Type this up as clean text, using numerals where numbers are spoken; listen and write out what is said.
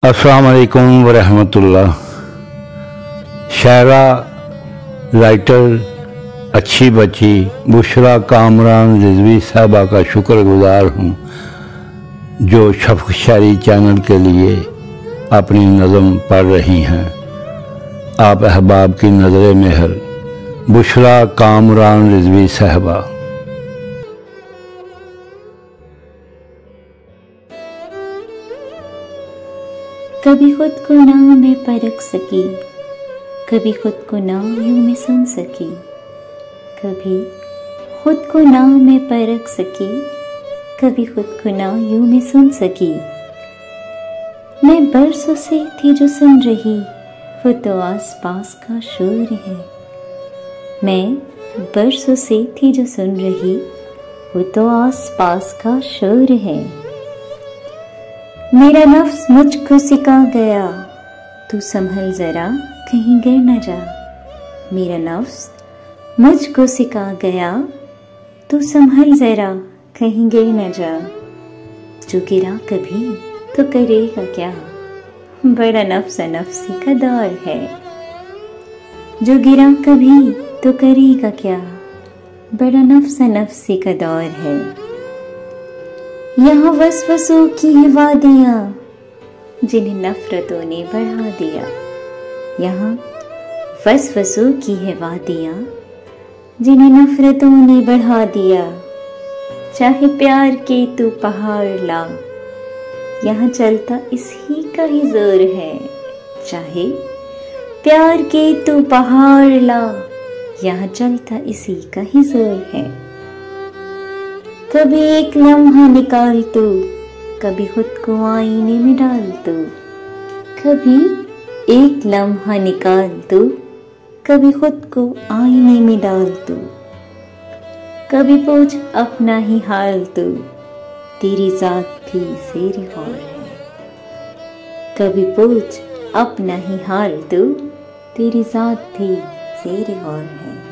अस्सलाम वालेकुम वरहमतुल्लाह। शायरा, राइटर, अच्छी बच्ची बुशरा कामरान रिजवी साहबा का शुक्रगुजार हूँ जो शफ़क़ शायरी चैनल के लिए अपनी नज़म पढ़ रही हैं। आप अहबाब की नज़र मेहर, बुशरा कामरान रिजवी साहबा। कभी खुद को ना मैं परख सकी, कभी खुद को ना यूं मैं सुन सकी, कभी खुद को ना मैं परख सकी, कभी खुद को ना यूं मैं सुन सकी। मैं बरसों से थी जो सुन रही, वो तो आस पास का शोर है। मैं बरसों से थी जो सुन रही, वो तो आस पास का शोर है। मेरा नफ्स मुझको सिखा गया, तू संभल जरा कहीं गिर न जा। मेरा नफ्स मुझको सिखा गया, तू संभल जरा कहीं गिर न जा। जो गिरा कभी तो करेगा क्या, बड़ा नफ्स नफ्सी का दौर है। जो गिरा कभी तो करेगा क्या, बड़ा नफ्स नफ्सी का दौर है। यहाँ वसवसों की है वादियाँ, जिन्हें नफरतों ने बढ़ा दिया। यहाँ वसवसों की है वादियाँ, जिन्हें नफरतों ने बढ़ा दिया। चाहे प्यार के तू पहाड़ ला, यहाँ चलता इसी का ही जोर है। चाहे प्यार के तू पहाड़ ला, यहाँ चलता इसी का ही जोर है। कभी एक लम्हा निकाल तू, कभी खुद को आईने में डाल तू। कभी एक लम्हा निकाल तू, कभी खुद को आईने में डाल तू। कभी पूछ अपना ही हाल तू, तेरी जात भी ज़ेरे गौर है। कभी पूछ अपना ही हाल तू, तेरी जात भी ज़ेरे गौर है।